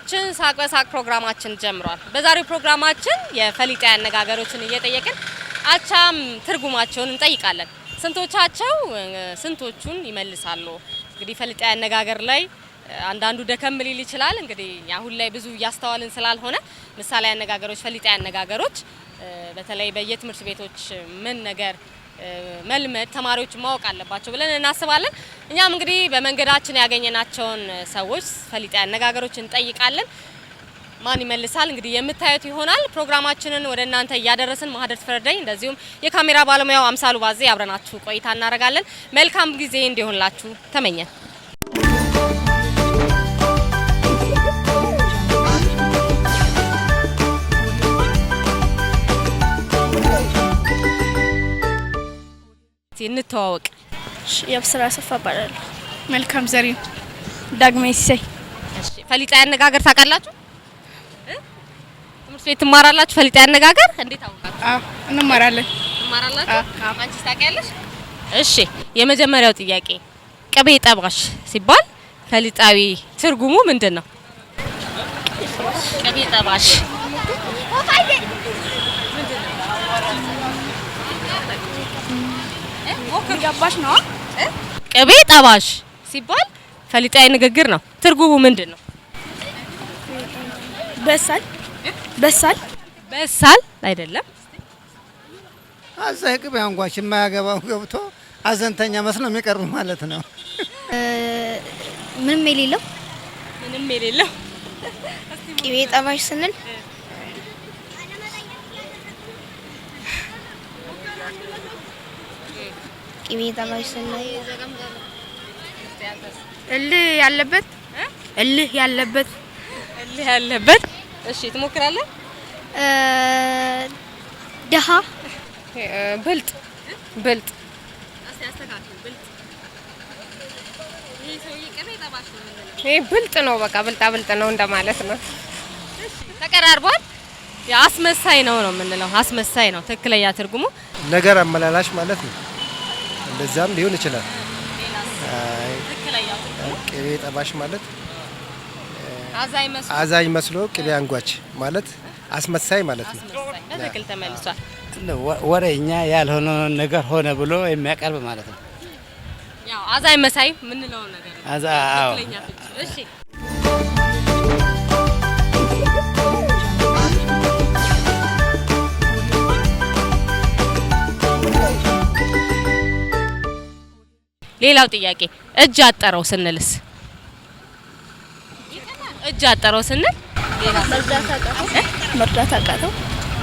ተመልካቾቻችን ሳቅ በሳቅ ፕሮግራማችን ጀምሯል። በዛሬው ፕሮግራማችን የፈሊጣዊ አነጋገሮችን እየጠየቅን አቻም ትርጉማቸውን እንጠይቃለን። ስንቶቹን ይመልሳሉ? እንግዲህ ፈሊጣዊ አነጋገር ላይ አንዳንዱ ደከም ሊል ይችላል። እንግዲህ አሁን ላይ ብዙ እያስተዋልን ስላልሆነ ምሳሌ አነጋገሮች፣ ፈሊጣዊ አነጋገሮች በተለይ በየትምህርት ቤቶች ምን ነገር መልመድ ተማሪዎች ማወቅ አለባቸው ብለን እናስባለን። እኛም እንግዲህ በመንገዳችን ያገኘናቸውን ሰዎች ፈሊጣዊ አነጋገሮችን እንጠይቃለን። ማን ይመልሳል እንግዲህ የምታዩት ይሆናል። ፕሮግራማችንን ወደ እናንተ እያደረስን ማህደር ተፈረደኝ እንደዚሁም የካሜራ ባለሙያው አምሳሉ ባዜ አብረናችሁ ቆይታ እናደርጋለን። መልካም ጊዜ እንዲሆንላችሁ ተመኘን። እንተዋወቅ። የብስራ ሰፋ ባላል። መልካም ዘሪን ዳግሜ ሲሳይ። እሺ ፈሊጣዊ አነጋገር ታውቃላችሁ? ትምህርት ቤት ትማራላችሁ? ፈሊጣዊ አነጋገር እንዴት አውቃችሁ? እንማራለን። ትማራላችሁ? አንቺስ ታውቂያለሽ? እሺ የመጀመሪያው ጥያቄ ቅቤ ጠባሽ ሲባል ፈሊጣዊ ትርጉሙ ምንድነው? ቅቤ ጠባሽ ገባሽ ነው? ቅቤ ጠባሽ ሲባል ፈሊጣዊ ንግግር ነው። ትርጉሙ ምንድነው? በሳል አይደለም። አዛይ ቅቤ አንጓች የማያገባው ገብቶ አዘንተኛ መስሎ የሚቀርብ ማለት ነው። ምንም የሌለው ቅቤ ጠባሽ ስንል ቅቤ ጠባሽ ስንል እልህ ያለበት። እሺ ትሞክራለህ? ደሃ ብልጥ ይሄ ብልጥ ነው። በቃ ብልጥ ነው እንደማለት ነው። ተቀራርቧል። አስመሳይ ነው የምንለው። አስመሳይ ነው ትክክለኛ ትርጉሙ። ነገር አመላላሽ ማለት ነው። እንደዛም ሊሆን ይችላል። ቅቤ ጠባሽ ማለት አዛኝ መስሎ ቅቤ አንጓች ማለት አስመሳይ ማለት ነው። በትክክል ተመልሷል። ወሬኛ ያልሆነ ነገር ሆነ ብሎ የሚያቀርብ ማለት ነው። ያው አዛኝ መሳይ ምንለው ነገር ነው። ትክክለኛ እሺ ሌላው ጥያቄ እጅ አጠረው ስንልስ? እጅ አጠረው ስንል መርዳት አቃተው።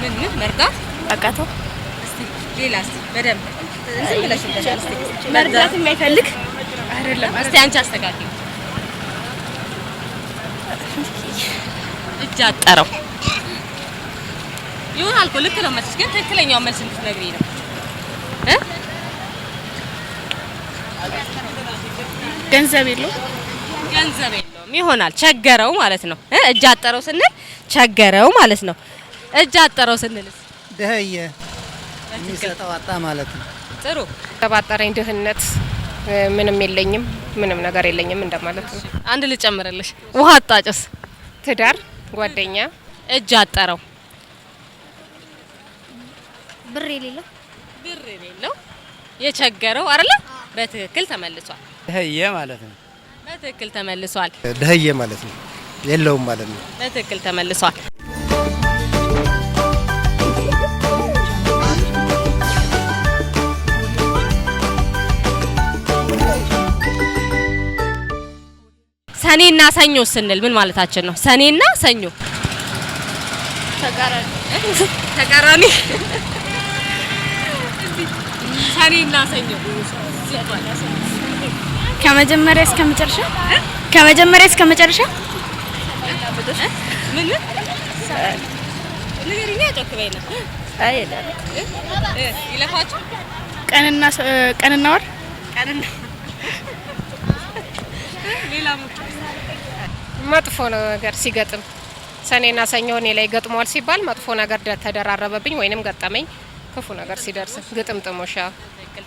ምን መርዳት አቃተው? እስቲ ሌላስ በደንብ እንትን ብለሽልሻል። እስቲ መርዳት የማይፈልግ አይደለም። እስቲ አንቺ አስተካክል። እጅ አጠረው ይሆናል እኮ ልክ ነው መልስሽ፣ ግን ትክክለኛው መልስ እንድትነግሪኝ ነው። ገንዘብ የለውም ይሆናል። ቸገረው ማለት ነው። እጅ አጠረው ስንል ቸገረው ማለት ነው። እጅ አጠረው ስንልስ? ደህየ የሚሰጠው አጣ ማለት ነው። ጥሩ። ተባጠረኝ ድህነት ምንም የለኝም፣ ምንም ነገር የለኝም እንደማለት ነው። አንድ ልጨምርልሽ። ውሃ አጣጭስ? ትዳር፣ ጓደኛ። እጅ አጠረው ብር የሌለው የቸገረው አይደለ? በትክክል ተመልሷል። ደህየ ማለት ነው። በትክክል ተመልሷል። ደህየ ማለት ነው የለውም ማለት ነው። በትክክል ተመልሷል። ሰኔና ሰኞ ስንል ምን ማለታችን ነው? ሰኔና ሰኞ ተቃራኒ ሰኔና ሰኞ ከመጀመሪያ እስከ መጨረሻ ምን ንገሪኛ። ጮክበይና አይደለም። ይለፋችሁ ቀንና ወር ሌላ መጥፎ ነገር ሲገጥም ሰኔና ሰኞ እኔ ላይ ገጥሟል ሲባል መጥፎ ነገር ተደራረበብኝ ወይንም ገጠመኝ ክፉ ነገር ሲደርስ ግጥምጥሞሻ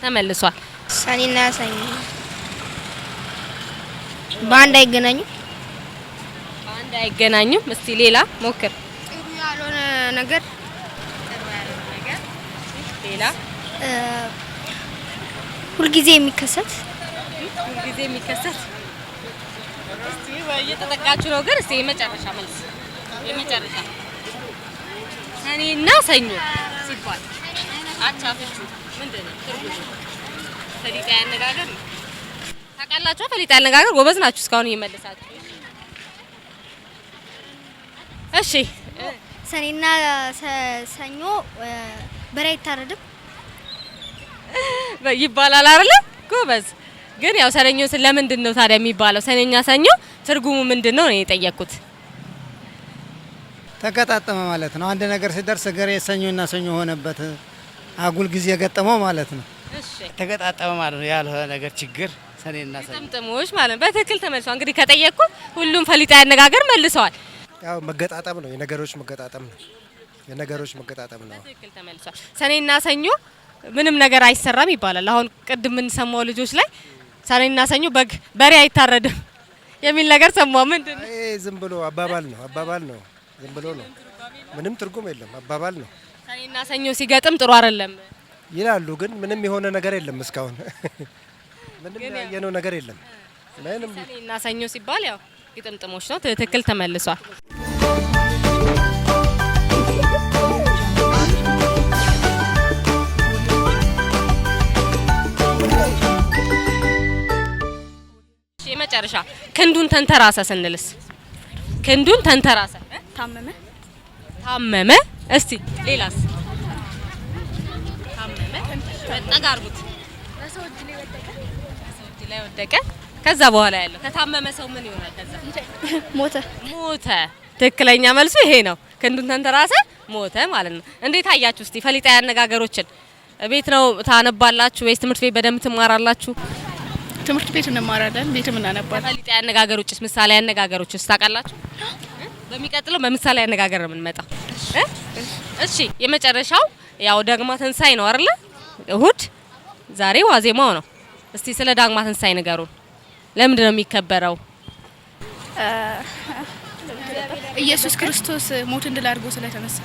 ተመልሷል። ሰኔና ሰኞ በአንድ አይገናኙ። እንዳይገናኙም። እስቲ ሌላ ሞክር። ጥሩ ያልሆነ ነገር ሌላ ሁልጊዜ የሚከሰት እስቲ እየተጠቃችሁ ነው ግን እስቲ የመጨረሻ መልስ የመጨረሻ ሰኔና ሰኞ ሲባል አቻፍቹ ምንድነው ትርጉሙ? ፈሊጣዊ አነጋገር ነው። ታውቃላችሁ? ፈሊጣዊ አነጋገር ጎበዝ ናችሁ እስካሁን እየመለሳችሁ። እሺ ሰኔና ሰኞ በሬ አይታረድም ይባላል አይደለ? ጎበዝ። ግን ያው ሰኞ ለምንድን ነው ታዲያ የሚባለው? ሰኔኛ ሰኞ ትርጉሙ ምንድነው ነው የጠየቁት። ተገጣጠመ ማለት ነው። አንድ ነገር ሲደርስ ገሬ ሰኞና ሰኞ ሆነበት አጉል ጊዜ ገጠመው ማለት ነው። እሺ ተገጣጠመ ማለት ነው። ያልሆነ ነገር ችግር ሰኔና ሰኞ ጥምጥሞች ማለት ነው። በትክክል ተመልሷል። እንግዲህ ከጠየቅኩ ሁሉም ፈሊጣዊ አነጋገር መልሰዋል። ያው መገጣጠም ነው፣ የነገሮች መገጣጠም ነው። የነገሮች መገጣጠም ነው። በትክክል ተመልሷል። ሰኔና ሰኞ ምንም ነገር አይሰራም ይባላል። አሁን ቅድም የምንሰማው ልጆች ላይ ሰኔና ሰኞ በሬ አይታረድም የሚል ነገር ሰማው። ምንድነው? ይሄ ዝም ብሎ አባባል ነው። ዝም ብሎ ነው። ምንም ትርጉም የለም። አባባል ነው። ሰኔና ሰኞ ሲገጥም ጥሩ አይደለም ይላሉ፣ ግን ምንም የሆነ ነገር የለም እስካሁን። ምንም ያየነው ነገር የለም። ምንም ሰኔና ሰኞ ሲባል ያው ግጥምጥሞች ነው። ትክክል ተመልሷል። የመጨረሻ ክንዱን ተንተራሰ ስንልስ? ክንዱን ተንተራሰ ታመመ። እስቲ ሌላስ? ታመመ ተጠጋርጉት በሰው እጅ ላይ ወደቀ። ከዛ በኋላ ያለው ከታመመ ሰው ምን ይሆናል? ከዛ ሞተ። ትክክለኛ መልሱ ይሄ ነው። ክንዱን ተንተራሰ ሞተ ማለት ነው። እንዴት አያችሁ? እስቲ ፈሊጣዊ አነጋገሮችን ቤት ነው ታነባላችሁ ወይስ ትምህርት ቤት በደንብ ትማራላችሁ? ትምህርት ቤት እንማራለን፣ ቤትም እናነባለን። ፈሊጣዊ አነጋገሮችስ ምሳሌ አነጋገሮችስ ታውቃላችሁ? በሚቀጥለው በምሳሌ አነጋገር ነው የምንመጣው። እሺ የመጨረሻው ያው ዳግማ ትንሳኤ ነው አይደለ? እሁድ ዛሬ ዋዜማው ነው። እስቲ ስለ ዳግማ ትንሳኤ ንገሩን። ለምንድን ነው የሚከበረው? ኢየሱስ ክርስቶስ ሞትን ድል አድርጎ ስለተነሳ።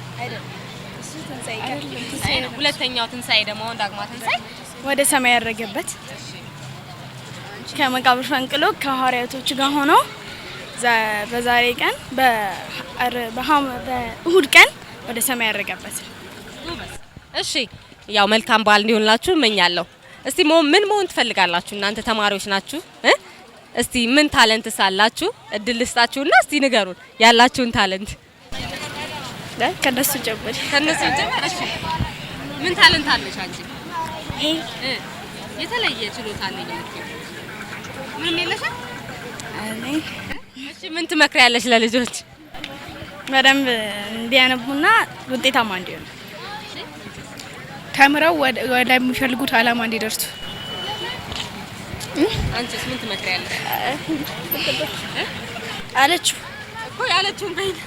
ሁለተኛው ትንሳኤ ደግሞ ዳግማ ትንሳኤ ወደ ሰማይ ያረገበት ከመቃብር ፈንቅሎ ከሐዋርያቶች ጋር ሆኖ በዛሬ ቀን በእሁድ ቀን ወደ ሰማይ ያረገበት። እሺ ያው መልካም በዓል እንዲሆንላችሁ እመኛለሁ። እስቲ ምን መሆን ትፈልጋላችሁ? እናንተ ተማሪዎች ናችሁ። እስቲ ምን ታለንት ሳላችሁ እድል ልስጣችሁና እስቲ ንገሩን ያላችሁን ታለንት። ከነሱ ጀምር። እሺ ምን ታለንት አለሽ አንቺ? የተለየ ችሎታ አለኝ ማለት ነው። ምንም የለሽም? እሺ ምን ትመክሪያለሽ ለልጆች? በደንብ እንዲያነቡና ውጤታማ እንዲሆኑ፣ ተምረው ወደሚፈልጉት ዓላማ እንዲደርሱ። አንቺስ ምን ትመክሪያለሽ? አለችው እኮ ያለችውን በይና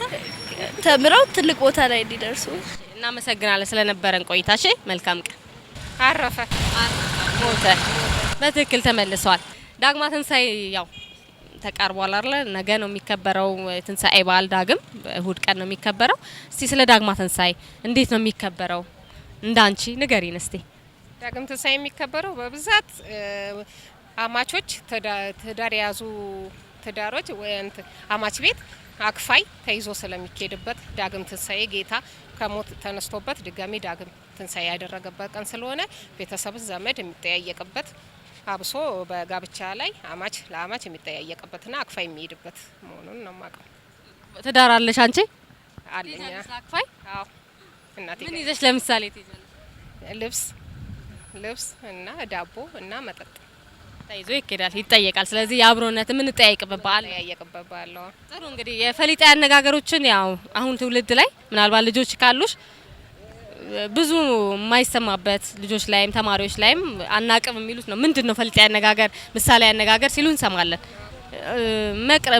ተምረው ትልቅ ቦታ ላይ እንዲደርሱ። እናመሰግናለን ስለነበረን ቆይታ። እሺ መልካም ቀን። አረፈ ሞተ። በትክክል ተመልሷል። ዳግማ ትንሳኤ ያው ተቃርቧል አይደል? ነገ ነው የሚከበረው ትንሳኤ በዓል። ዳግም እሁድ ቀን ነው የሚከበረው። እስቲ ስለ ዳግማ ትንሳኤ እንዴት ነው የሚከበረው እንዳንቺ ንገሪን እስቲ። ዳግም ትንሳኤ የሚከበረው በብዛት አማቾች ትዳር የያዙ ትዳሮች አማች ቤት አክፋይ ተይዞ ስለሚኬድበት ዳግም ትንሳኤ ጌታ ከሞት ተነስቶበት ድጋሚ ዳግም ትንሳኤ ያደረገበት ቀን ስለሆነ ቤተሰብ ዘመድ የሚጠያየቅበት አብሶ በጋብቻ ላይ አማች ለአማች የሚጠያየቅበትና አክፋይ የሚሄድበት መሆኑን ነው የማውቀው። ትዳር አለሽ አንቺ? አለኛ። አክፋይ? አዎ። እናቴ ምን ይዘሽ ለምሳሌ ትይዛለሽ? ልብስ እና ዳቦ እና መጠጥ ተይዞ ይኬዳል፣ ይጠየቃል። ስለዚህ የአብሮነት ምን ጠያይቅበት በዓል ነው። ጥሩ እንግዲህ የፈሊጣዊ አነጋገሮችን ያው አሁን ትውልድ ላይ ምናልባት ልጆች ካሉሽ ብዙ የማይሰማበት ልጆች ላይም ተማሪዎች ላይም አናቅም የሚሉት ነው። ምንድነው ፈሊጣዊ አነጋገር ምሳሌ አነጋገር ሲሉ እንሰማለን።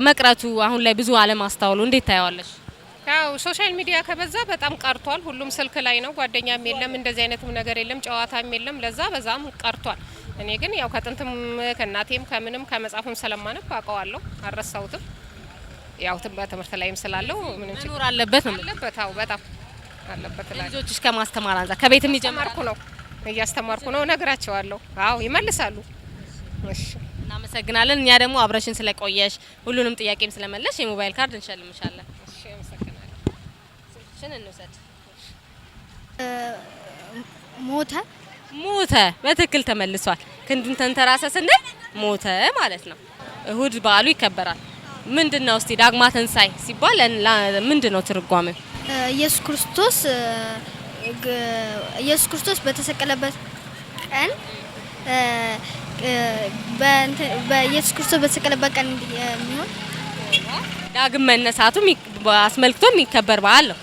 መቅረቱ አሁን ላይ ብዙ አለማስተዋሉ እንዴት ታያዋለሽ? ያው ሶሻል ሚዲያ ከበዛ በጣም ቀርቷል። ሁሉም ስልክ ላይ ነው። ጓደኛም የለም፣ እንደዚህ አይነትም ነገር የለም፣ ጨዋታም የለም። በዛም ቀርቷል። እኔ ግን ያው ከጥንትም ከናቴም ከምንም ከመጻፍም ስለማነብ አውቀዋለሁ፣ አልረሳሁትም። ያው በትምህርት ላይም ስላለው ምንም ችግር መኖር አለበት ነው አለበት። አዎ በጣም አለበት። ልጆችሽ ከማስተማር አንፃር ከቤትም እያስተማርኩ ነው እነግራቸዋለሁ። አዎ ይመልሳሉ። እሺ እናመሰግናለን። እኛ ደግሞ አብረሽን ስለቆየሽ ሁሉንም ጥያቄም ስለመለሽ የሞባይል ካርድ እንሸልምሻለን። እሺ አመሰግናለሁ። ሽን እንውሰድ። ሞተ በትክክል ተመልሷል። ክንዱን ተንተራሰ ስንል ሞተ ማለት ነው። እሁድ በዓሉ ይከበራል። ምንድነው እስቲ ዳግማ ትንሳኤ ሲባል ምንድነው ትርጓሜው? ኢየሱስ ክርስቶስ በተሰቀለበት ቀን በኢየሱስ ክርስቶስ በተሰቀለበት ቀን የሚሆን ዳግም መነሳቱ አስመልክቶ የሚከበር በዓል ነው።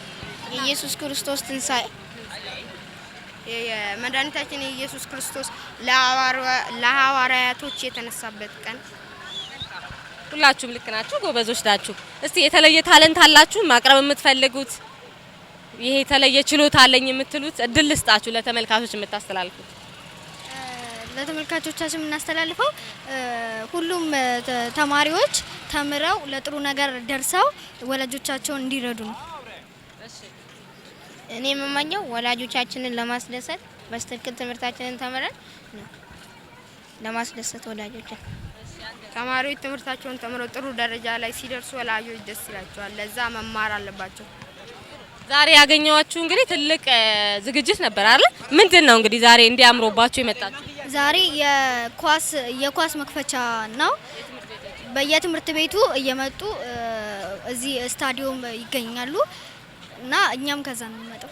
የኢየሱስ ክርስቶስ ትንሳኤ የመድኃኒታችን የኢየሱስ ክርስቶስ ለሐዋርያቶች የተነሳበት ቀን። ሁላችሁም ልክ ናችሁ፣ ጎበዞች ናችሁ። እስቲ የተለየ ታለንት አላችሁ ማቅረብ የምትፈልጉት ይሄ የተለየ ችሎታ አለኝ የምትሉት እድል ልስጣችሁ፣ ለተመልካቾች የምታስተላልፉት። ለተመልካቾቻችን የምናስተላልፈው ሁሉም ተማሪዎች ተምረው ለጥሩ ነገር ደርሰው ወላጆቻቸውን እንዲረዱ ነው። እኔ የምመኘው ወላጆቻችንን ለማስደሰት በስትክክል ትምህርታችንን ተምረን ለማስደሰት ወላጆችን። ተማሪዎች ትምህርታቸውን ተምረው ጥሩ ደረጃ ላይ ሲደርሱ ወላጆች ደስ ይላቸዋል። ለዛ መማር አለባቸው። ዛሬ ያገኘዋችሁ እንግዲህ ትልቅ ዝግጅት ነበር አይደል? ምንድነው እንግዲህ ዛሬ እንዲያምሮባችሁ የመጣችሁ? ዛሬ የኳስ መክፈቻ ነው። በየትምህርት ቤቱ እየመጡ እዚህ ስታዲየም ይገኛሉ እና እኛም ከዛ ነው የምንመጣው።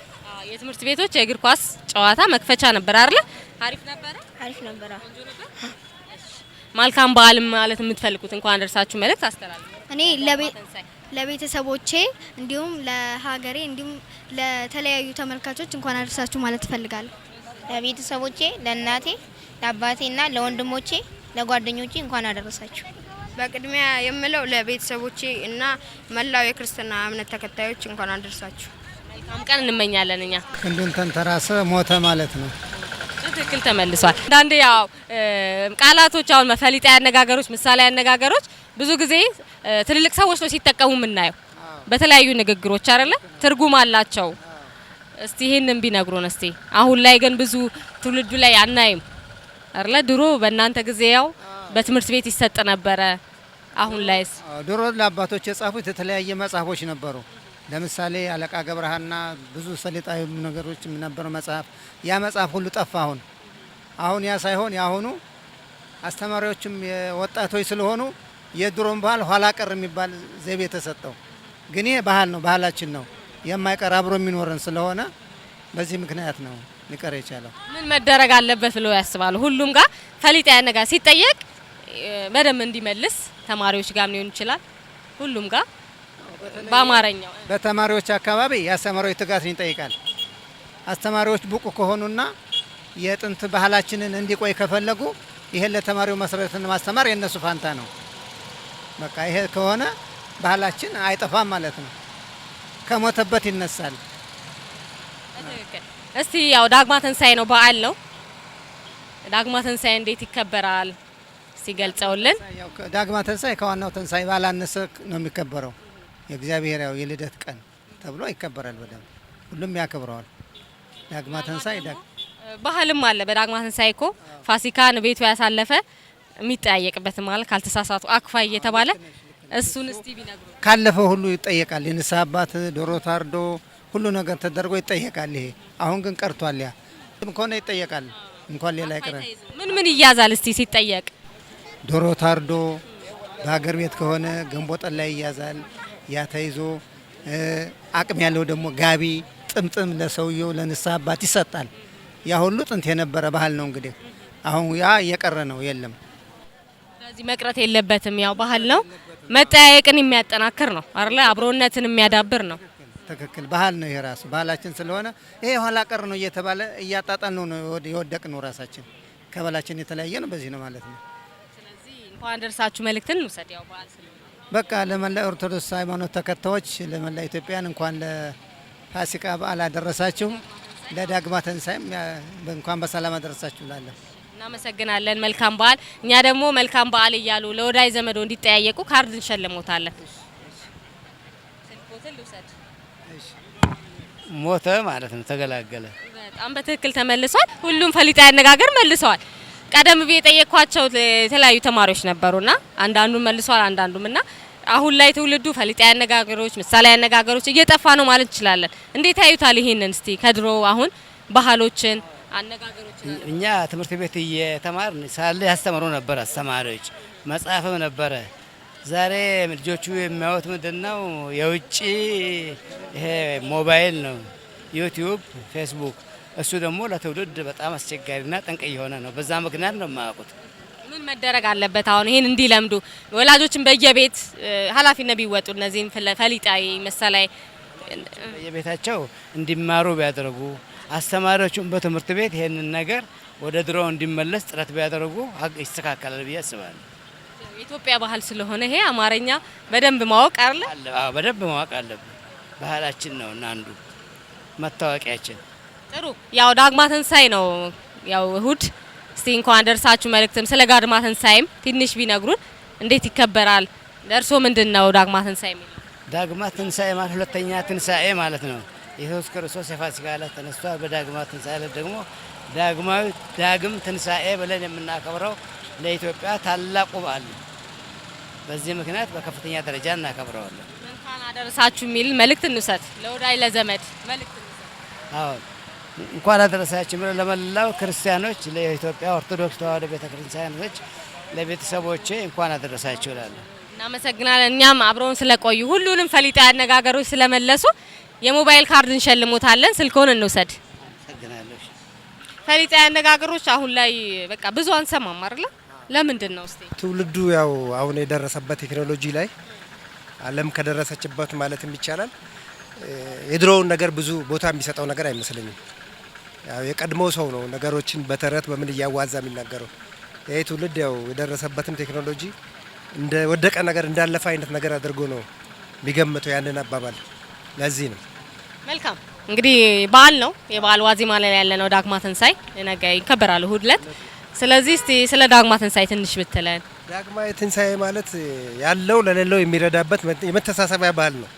የትምህርት ቤቶች የእግር ኳስ ጨዋታ መክፈቻ ነበር አይደል? አሪፍ ነበር። መልካም በዓል ማለት የምትፈልጉት እንኳን ደርሳችሁ መልእክት አስተላልፉ። እኔ ለቤተሰቦቼ እንዲሁም ለሀገሬ እንዲሁም ለተለያዩ ተመልካቾች እንኳን አደረሳችሁ ማለት እፈልጋለሁ። ለቤተሰቦቼ፣ ለእናቴ፣ ለአባቴና ለወንድሞቼ፣ ለጓደኞቼ እንኳን አደረሳችሁ። በቅድሚያ የምለው ለቤተሰቦቼ እና መላው የክርስትና እምነት ተከታዮች እንኳን አደረሳችሁ። መልካም ቀን እንመኛለን። እኛ ክንዱን ተንተራሰ ሞተ ማለት ነው። ትክክል ተመልሷል። አንዳንዴ ያው ቃላቶች አሁን መፈሊጣ አነጋገሮች፣ ምሳሌ አነጋገሮች ብዙ ጊዜ ትልልቅ ሰዎች ነው ሲጠቀሙ የምናየው በተለያዩ ንግግሮች አይደለ? ትርጉም አላቸው። እስቲ ይሄንን ቢነግሩን እስቲ። አሁን ላይ ግን ብዙ ትውልዱ ላይ አናይም አይደለ? ድሮ በእናንተ ጊዜ ያው በትምህርት ቤት ይሰጥ ነበረ። አሁን ላይስ? ድሮ ለአባቶች የጻፉት የተለያየ መጽሐፎች ነበሩ። ለምሳሌ አለቃ ገብረሃና ብዙ ሰሊጣዊ ነገሮች ነበሩ መጽሐፍ። ያ መጽሐፍ ሁሉ ጠፋ። አሁን ያ ሳይሆን ያሁኑ አስተማሪዎችም የወጣቶች ስለሆኑ የድሮም ባህል ኋላ ቀር የሚባል ዘይቤ ተሰጠው። ግን ይሄ ባህል ነው፣ ባህላችን ነው የማይቀር አብሮ የሚኖረን ስለሆነ በዚህ ምክንያት ነው ሊቀር የቻለው። ምን መደረግ አለበት ብለው ያስባሉ? ሁሉም ጋር ፈሊጣ ያነጋገር ሲጠየቅ በደንብ እንዲመልስ ተማሪዎች ጋር ሊሆን ይችላል፣ ሁሉም ጋር በአማርኛው በተማሪዎች አካባቢ የአስተማሪዎች ትጋትን ይጠይቃል። አስተማሪዎች ብቁ ከሆኑና የጥንት ባህላችንን እንዲቆይ ከፈለጉ ይሄን ለተማሪው መሰረትን ማስተማር የነሱ ፋንታ ነው። በቃ ይሄ ከሆነ ባህላችን አይጠፋም ማለት ነው። ከሞተበት ይነሳል። እስቲ ያው ዳግማ ትንሳኤ ነው፣ በዓል ነው። ዳግማ ትንሳኤ እንዴት ይከበራል ሲገልጸውልን? ያው ዳግማ ትንሳኤ ከዋናው ትንሳኤ ባላነሰ ነው የሚከበረው። የእግዚአብሔር ያው የልደት ቀን ተብሎ ይከበራል። በደንብ ሁሉም ያከብረዋል። ዳግማ ትንሳኤ ባህልም አለ። በዳግማ ትንሳኤ እኮ ፋሲካን ቤቱ ያሳለፈ የሚጠያየቅበት ማለት ካልተሳሳቱ አክፋይ እየተባለ እሱን እስቲ ቢነግሩ። ካለፈው ሁሉ ይጠየቃል። የንስሐ አባት ዶሮ ታርዶ ሁሉ ነገር ተደርጎ ይጠየቃል። ይሄ አሁን ግን ቀርቷል። ያ ከሆነ ይጠየቃል እንኳን ሌላ ይቀራል። ምን ይያዛል እስቲ ሲጠየቅ? ዶሮ ታርዶ በሀገር ቤት ከሆነ ገንቦ ጠላ ይያዛል። ያ ተይዞ አቅም ያለው ደግሞ ጋቢ ጥምጥም ለሰውየው ለንስሐ አባት ይሰጣል። ያ ሁሉ ጥንት የነበረ ባህል ነው። እንግዲህ አሁን ያ እየቀረ ነው፣ የለም። ስለዚህ መቅረት የለበትም። ያው ባህል ነው፣ መጠያየቅን የሚያጠናክር ነው አይደለ? አብሮነትን የሚያዳብር ነው። ትክክል፣ ባህል ነው። ይሄ ራሱ ባህላችን ስለሆነ ይሄ ኋላ ቀር ነው እየተባለ እያጣጣን ነው የወደቅ ነው። ራሳችን ከባህላችን የተለያየ ነው። በዚህ ነው ማለት ነው። ስለዚህ እንኳን ደርሳችሁ መልእክትን እንውሰድ። ያው ባህል ስለሆነ በቃ ለመላ ኦርቶዶክስ ሃይማኖት ተከታዮች፣ ለመላ ኢትዮጵያን እንኳን ለፋሲካ በዓል አደረሳችሁ። ለዳግማ ትንሳኤም እንኳን በሰላም አደረሳችሁ ላለን እናመሰግናለን። መልካም በዓል። እኛ ደግሞ መልካም በዓል እያሉ ለወዳጅ ዘመዶ እንዲጠያየቁ ካርድ እንሸልሞታለን። የሚሉትን ልውሰድ። ሞተ ማለት ነው፣ ተገላገለ። በጣም በትክክል ተመልሷል። ሁሉም ፈሊጣዊ አነጋገር መልሰዋል። ቀደም ብዬ የጠየኳቸው የተለያዩ ተማሪዎች ነበሩና አንዳንዱን መልሰዋል፣ አንዳንዱም እና አሁን ላይ ትውልዱ ፈሊጣዊ አነጋገሮች፣ ምሳሌያዊ አነጋገሮች እየጠፋ ነው ማለት እንችላለን። እንዴት ያዩታል ይሄንን? እስቲ ከድሮ አሁን ባህሎችን አነጋገሮችን እኛ ትምህርት ቤት እየተማርን ሳለ ያስተምሩ ነበር አስተማሪዎች፣ መጽሐፍም ነበረ። ዛሬ ልጆቹ የሚያዩት ምንድነው? የውጭ ይሄ ሞባይል ነው፣ ዩቲዩብ፣ ፌስቡክ። እሱ ደግሞ ለትውልድ በጣም አስቸጋሪና ጠንቅ የሆነ ነው። በዛ ምክንያት ነው የማያውቁት። ምን መደረግ አለበት አሁን ይሄን እንዲለምዱ? ወላጆችን በየቤት ኃላፊነት ቢወጡ እነዚህን ፈሊጣዊ ምሳሌያዊ በየቤታቸው እንዲማሩ ቢያደርጉ፣ አስተማሪዎቹም በትምህርት ቤት ይሄንን ነገር ወደ ድሮ እንዲመለስ ጥረት ቢያደርጉ ይስተካከላል ብዬ አስባለሁ። የኢትዮጵያ ባህል ስለሆነ ይሄ አማርኛ በደንብ ማወቅ አለ። በደንብ ማወቅ አለብን። ባህላችን ነው እና አንዱ መታወቂያችን። ጥሩ። ያው ዳግማ ትንሳኤ ነው ያው እሁድ። እስቲ እንኳን ደርሳችሁ መልእክትም ስለ ዳግማ ትንሳኤም ትንሽ ቢነግሩን። እንዴት ይከበራል? ደርሶ ምንድነው ዳግማ ትንሳኤ የሚለው? ዳግማ ትንሳኤ ማለት ሁለተኛ ትንሳኤ ማለት ነው። ኢየሱስ ክርስቶስ የፋሲካ ዕለት ተነስቷል። በዳግማ ትንሳኤ ዕለት ደግሞ ዳግም ትንሳኤ ብለን የምናከብረው ለኢትዮጵያ ታላቁ በዓል ነው። በዚህ ምክንያት በከፍተኛ ደረጃ እናከብረዋለን። እንኳን አደረሳችሁ የሚል መልእክት እንውሰድ። ለወዳጅ ለዘመድ መልእክት እንውሰድ። አዎ እንኳን አደረሳችሁ ብለን ለመላው ክርስቲያኖች፣ ለኢትዮጵያ ኦርቶዶክስ ተዋሕዶ ቤተክርስቲያኖች፣ ለቤተሰቦቼ እንኳን አደረሳችሁ እላለሁ። እናመሰግናለን። እኛም አብረውን ስለቆዩ ሁሉንም ፈሊጣዊ አነጋገሮች ስለመለሱ የሞባይል ካርድ እንሸልሞታለን። ስልኮን እንውሰድ። አመሰግናለሁ። ፈሊጣዊ አነጋገሮች አሁን ላይ በቃ ብዙ አንሰማም አይደል? ለምንድን ነው? እስቲ ትውልዱ ያው አሁን የደረሰበት ቴክኖሎጂ ላይ ዓለም ከደረሰችበት ማለትም ይቻላል የድሮውን ነገር ብዙ ቦታ የሚሰጠው ነገር አይመስለኝም። ያው የቀድሞ ሰው ነው ነገሮችን በተረት በምን እያዋዛ የሚናገረው። ይሄ ትውልድ ያው የደረሰበትን ቴክኖሎጂ እንደ ወደቀ ነገር እንዳለፈ አይነት ነገር አድርጎ ነው የሚገምተው ያንን አባባል። ለዚህ ነው። መልካም እንግዲህ በዓል ነው፣ የበዓል ዋዜማ ላይ ያለ ነው። ዳግማ ትንሳኤ ነገ ይከበራል እሁድ ዕለት። ስለዚህ እስቲ ስለ ዳግማ ትንሳኤ ትንሽ ብትለን። ዳግማ ትንሳኤ ማለት ያለው ለሌለው የሚረዳበት የመተሳሰቢያ ባህል ነው።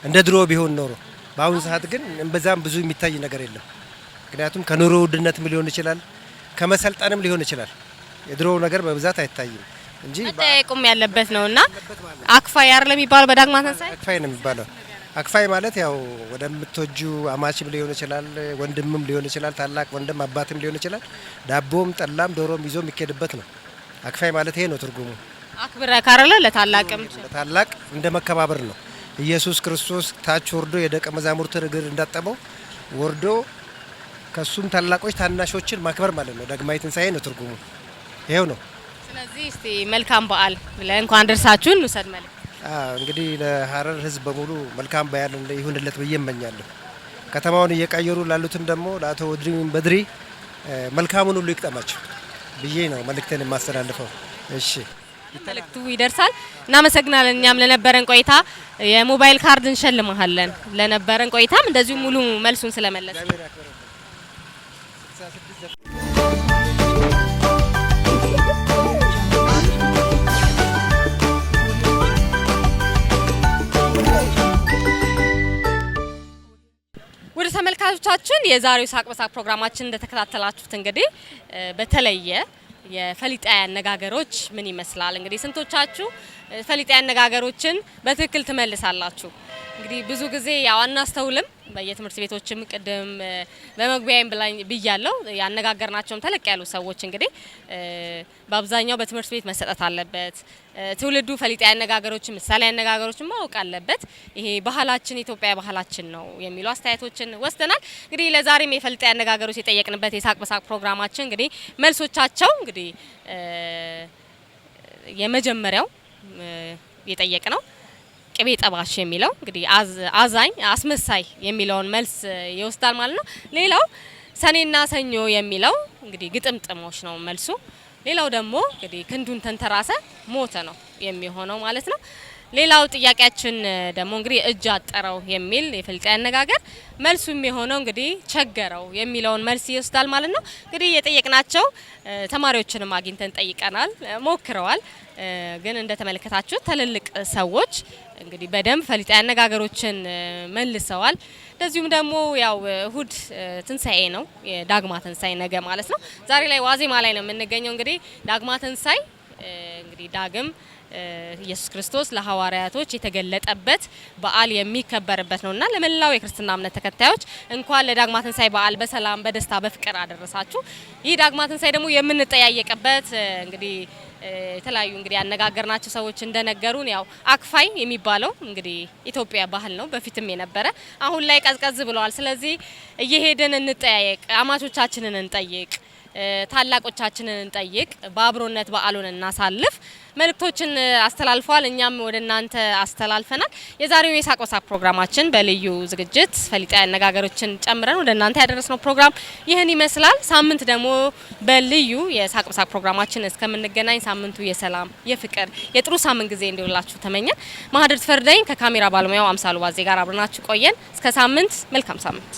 እንደ ድሮ ቢሆን ኖሮ በአሁኑ ሰዓት ግን በዛም ብዙ የሚታይ ነገር የለም። ምክንያቱም ከኑሮ ውድነትም ሊሆን ይችላል፣ ከመሰልጠንም ሊሆን ይችላል። የድሮ ነገር በብዛት አይታይም እንጂ መጠየቁም ያለበት ነውና አክፋይ አይደለም የሚባለው በዳግማ ትንሳኤ? አክፋይ ነው የሚባለው። አክፋይ ማለት ያው ወደምትወጁ አማችም ሊሆን ይችላል፣ ወንድምም ሊሆን ይችላል፣ ታላቅ ወንድም አባትም ሊሆን ይችላል። ዳቦም ጠላም ዶሮም ይዞ የሚኬድበት ነው። አክፋይ ማለት ይሄ ነው ትርጉሙ። አክብረ ካረለ ለታላቅም ለታላቅ እንደ መከባበር ነው። ኢየሱስ ክርስቶስ ታች ወርዶ የደቀ መዛሙርትን እግር እንዳጠበው ወርዶ ከሱም ታላቆች ታናሾችን ማክበር ማለት ነው። ዳግማዊ ትንሳኤ ነው ትርጉሙ። ይሄው ነው። ስለዚህ እስቲ መልካም በዓል ብለን እንኳን ደርሳችሁ እንውሰድ መልእክት። እንግዲህ ለሀረር ሕዝብ በሙሉ መልካም በዓል ይሁንለት ብዬ እመኛለሁ። ከተማውን እየቀየሩ ላሉትም ደግሞ ለአቶ በድሪ መልካሙን ሁሉ ይቅጠማቸው ብዬ ነው መልእክቴን የማስተላልፈው። እሺ መልእክቱ ይደርሳል። እናመሰግናለን። እኛም ለነበረን ቆይታ የሞባይል ካርድ እንሸልማለን። ለነበረን ቆይታም እንደዚሁ ሙሉ መልሱን ስለመለሰ ወደ ተመልካቾቻችን የዛሬው ሳቅ በሳቅ ፕሮግራማችን እንደተከታተላችሁት እንግዲህ በተለየ የፈሊጣዊ አነጋገሮች ምን ይመስላል? እንግዲህ ስንቶቻችሁ ፈሊጣዊ አነጋገሮችን በትክክል ትመልሳላችሁ? እንግዲህ ብዙ ጊዜ ያው አናስተውልም። በየትምህርት ቤቶችም ቅድም በመግቢያም ብያለሁ ያነጋገርናቸውም ተለቅ ያሉ ሰዎች እንግዲህ በአብዛኛው በትምህርት ቤት መሰጠት አለበት። ትውልዱ ፈሊጣዊ አነጋገሮችን፣ ምሳሌ አነጋገሮችን ማወቅ አለበት። ይሄ ባህላችን የኢትዮጵያ ባህላችን ነው የሚሉ አስተያየቶችን ወስደናል። እንግዲህ ለዛሬም የፈሊጣዊ አነጋገሮች የጠየቅንበት የሳቅ በሳቅ ፕሮግራማችን እንግዲህ መልሶቻቸው እንግዲህ የመጀመሪያው የጠየቅ ነው ቅቤ ጠባሽ የሚለው እንግዲህ አዛኝ አስመሳይ የሚለውን መልስ ይወስዳል ማለት ነው። ሌላው ሰኔና ሰኞ የሚለው እንግዲህ ግጥምጥሞች ነው መልሱ። ሌላው ደግሞ እንግዲህ ክንዱን ተንተራሰ ሞተ ነው የሚሆነው ማለት ነው። ሌላው ጥያቄያችን ደግሞ እንግዲህ እጅ አጠረው የሚል የፈሊጣዊ አነጋገር መልሱም የሆነው እንግዲህ ቸገረው የሚለውን መልስ ይወስዳል ማለት ነው። እንግዲህ የጠየቅናቸው ተማሪዎችንም አግኝተን ጠይቀናል፣ ሞክረዋል። ግን እንደተመለከታችሁት ትልልቅ ሰዎች እንግዲህ በደንብ ፈሊጣዊ አነጋገሮችን መልሰዋል። እንደዚሁም ደግሞ ያው እሁድ ትንሳኤ ነው፣ የዳግማ ትንሳኤ ነገ ማለት ነው። ዛሬ ላይ ዋዜማ ላይ ነው የምንገኘው። እንግዲህ ዳግማ ትንሳኤ እንግዲህ ዳግም ኢየሱስ ክርስቶስ ለሐዋርያቶች የተገለጠበት በዓል የሚከበርበት ነውና ለመላው የክርስትና እምነት ተከታዮች እንኳን ለዳግማ ትንሳኤ በዓል በሰላም በደስታ በፍቅር አደረሳችሁ። ይህ ዳግማ ትንሳኤ ደግሞ የምንጠያየቅበት እንግዲህ የተለያዩ እንግዲህ ያነጋገርናቸው ሰዎች እንደነገሩን ያው አክፋይ የሚባለው እንግዲህ ኢትዮጵያ ባህል ነው፣ በፊትም የነበረ አሁን ላይ ቀዝቀዝ ብለዋል። ስለዚህ እየሄድን እንጠያየቅ፣ አማቾቻችንን እንጠይቅ፣ ታላቆቻችንን እንጠይቅ፣ በአብሮነት በዓሉን እናሳልፍ መልእክቶችን አስተላልፈዋል። እኛም ወደ እናንተ አስተላልፈናል። የዛሬው የሳቅ በሳቅ ፕሮግራማችን በልዩ ዝግጅት ፈሊጣዊ አነጋገሮችን ጨምረን ወደ እናንተ ያደረስነው ፕሮግራም ይህን ይመስላል። ሳምንት ደግሞ በልዩ የሳቅ በሳቅ ፕሮግራማችን እስከምንገናኝ ሳምንቱ የሰላም የፍቅር የጥሩ ሳምንት ጊዜ እንዲሆንላችሁ ተመኘን። ማህደር ተፈርደኝ ከካሜራ ባለሙያው አምሳሉ ባዜ ጋር አብረናችሁ ቆየን። እስከ ሳምንት መልካም ሳምንት